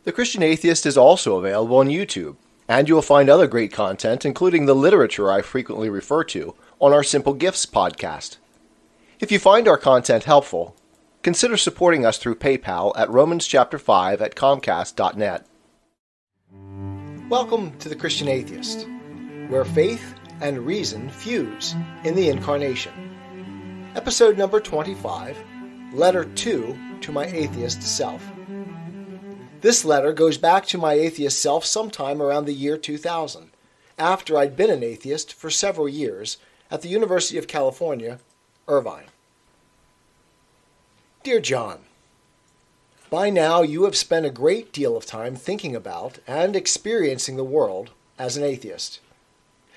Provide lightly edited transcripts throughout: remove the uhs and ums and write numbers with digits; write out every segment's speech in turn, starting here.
The Christian Atheist is also available on YouTube, and you will find other great content, including the literature I frequently refer to, on our Simple Gifts podcast. If you find our content helpful, consider supporting us through PayPal at romanschapter5@comcast.net. Welcome to the Christian Atheist, where faith and reason fuse in the incarnation. Episode number 25, Letter 2 to my Atheist Self. This letter goes back to my atheist self sometime around the year 2000, after I'd been an atheist for several years at the University of California, Irvine. Dear John, by now you have spent a great deal of time thinking about and experiencing the world as an atheist.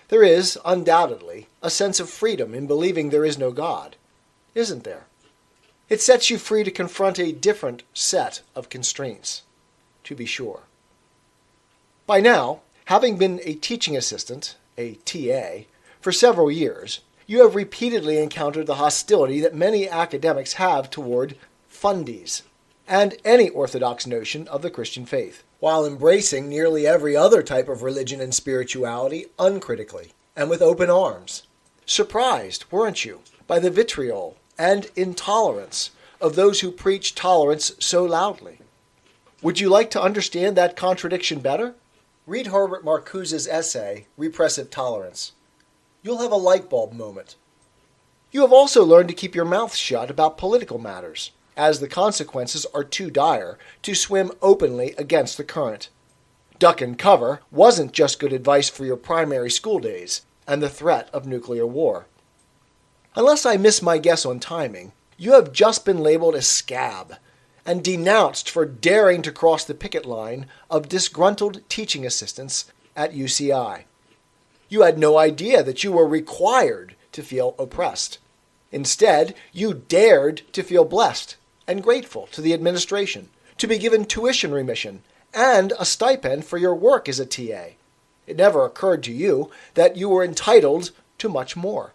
There is, undoubtedly, a sense of freedom in believing there is no God, isn't there? It sets you free to confront a different set of constraints, to be sure. By now, having been a teaching assistant, a TA, for several years, you have repeatedly encountered the hostility that many academics have toward fundies and any orthodox notion of the Christian faith, while embracing nearly every other type of religion and spirituality uncritically and with open arms. Surprised, weren't you, by the vitriol and intolerance of those who preach tolerance so loudly? Would you like to understand that contradiction better? Read Herbert Marcuse's essay, Repressive Tolerance. You'll have a light bulb moment. You have also learned to keep your mouth shut about political matters, as the consequences are too dire to swim openly against the current. Duck and cover wasn't just good advice for your primary school days and the threat of nuclear war. Unless I miss my guess on timing, you have just been labeled a scab and denounced for daring to cross the picket line of disgruntled teaching assistants at UCI. You had no idea that you were required to feel oppressed. Instead, you dared to feel blessed and grateful to the administration, to be given tuition remission and a stipend for your work as a TA. It never occurred to you that you were entitled to much more.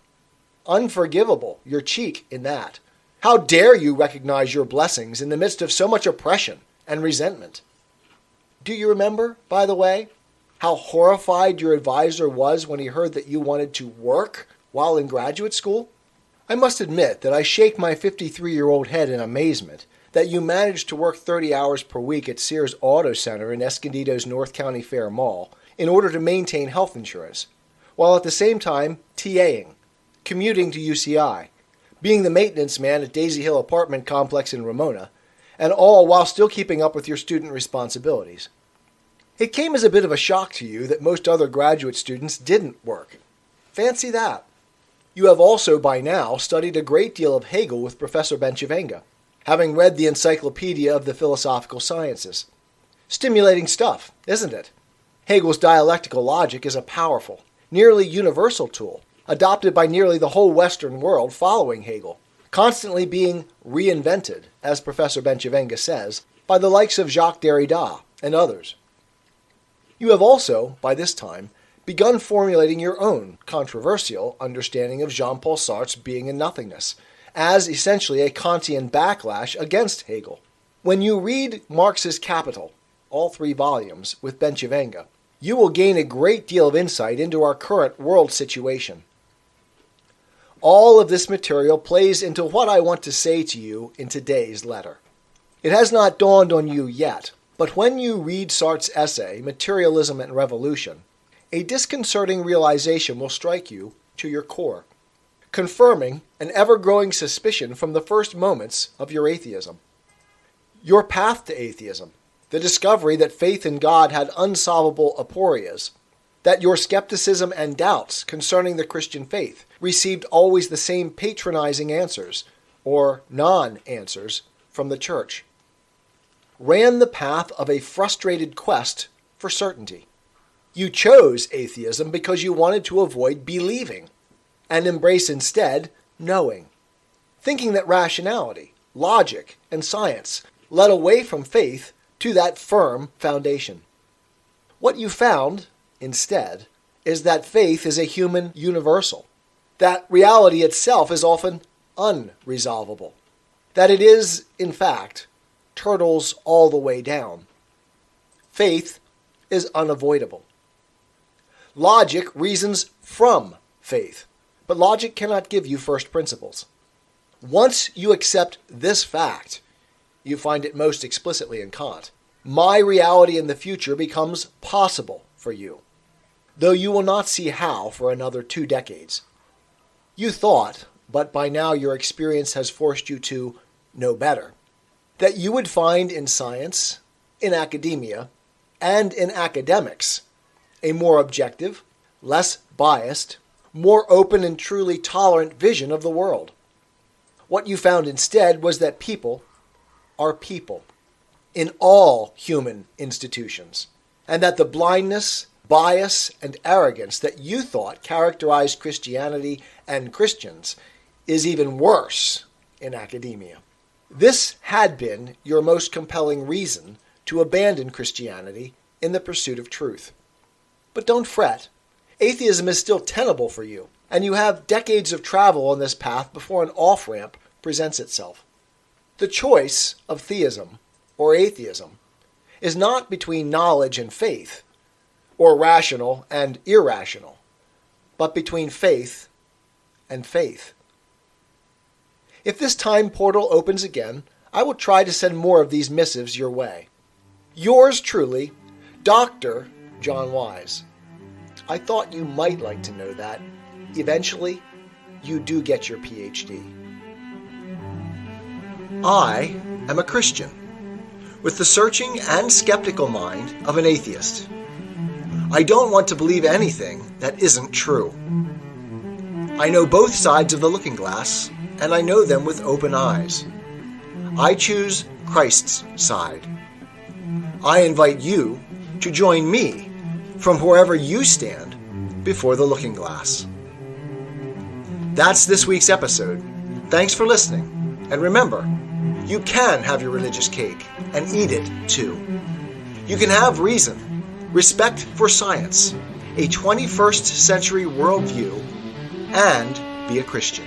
Unforgivable, your cheek in that. How dare you recognize your blessings in the midst of so much oppression and resentment? Do you remember, by the way, how horrified your advisor was when he heard that you wanted to work while in graduate school? I must admit that I shake my 53-year-old head in amazement that you managed to work 30 hours per week at Sears Auto Center in Escondido's North County Fair Mall in order to maintain health insurance, while at the same time TAing, commuting to UCI, being the maintenance man at Daisy Hill apartment complex in Ramona, and all while still keeping up with your student responsibilities. It came as a bit of a shock to you that most other graduate students didn't work. Fancy that. You have also by now studied a great deal of Hegel with Professor Benchivenga, having read the Encyclopedia of the Philosophical Sciences. Stimulating stuff, isn't it? Hegel's dialectical logic is a powerful, nearly universal tool, adopted by nearly the whole Western world following Hegel, constantly being reinvented, as Professor Benchivenga says, by the likes of Jacques Derrida and others. You have also, by this time, begun formulating your own controversial understanding of Jean-Paul Sartre's being and nothingness, as essentially a Kantian backlash against Hegel. When you read Marx's Capital, all 3 volumes, with Benchivenga, you will gain a great deal of insight into our current world situation. All of this material plays into what I want to say to you in today's letter. It has not dawned on you yet, but when you read Sartre's essay, Materialism and Revolution, a disconcerting realization will strike you to your core, confirming an ever-growing suspicion from the first moments of your atheism. Your path to atheism, the discovery that faith in God had unsolvable aporias, that your skepticism and doubts concerning the Christian faith received always the same patronizing answers, or non-answers, from the Church, ran the path of a frustrated quest for certainty. You chose atheism because you wanted to avoid believing, and embrace instead knowing, thinking that rationality, logic, and science led away from faith to that firm foundation. What you found, instead, is that faith is a human universal, that reality itself is often unresolvable, that it is, in fact, turtles all the way down. Faith is unavoidable. Logic reasons from faith, but logic cannot give you first principles. Once you accept this fact, you find it most explicitly in Kant. My reality in the future becomes possible for you, though you will not see how for another 2 decades. You thought, but by now your experience has forced you to know better, that you would find in science, in academia, and in academics a more objective, less biased, more open and truly tolerant vision of the world. What you found instead was that people are people in all human institutions, and that the blindness, bias, and arrogance that you thought characterized Christianity and Christians is even worse in academia. This had been your most compelling reason to abandon Christianity in the pursuit of truth. But don't fret. Atheism is still tenable for you, and you have decades of travel on this path before an off-ramp presents itself. The choice of theism or atheism is not between knowledge and faith, or rational and irrational, but between faith and faith. If this time portal opens again, I will try to send more of these missives your way. Yours truly, Dr. John Wise. I thought you might like to know that. Eventually, you do get your PhD. I am a Christian, with the searching and skeptical mind of an atheist. I don't want to believe anything that isn't true. I know both sides of the looking glass, and I know them with open eyes. I choose Christ's side. I invite you to join me from wherever you stand before the looking glass. That's this week's episode. Thanks for listening. And remember, you can have your religious cake and eat it too. You can have reason, respect for science, a 21st century worldview, and be a Christian.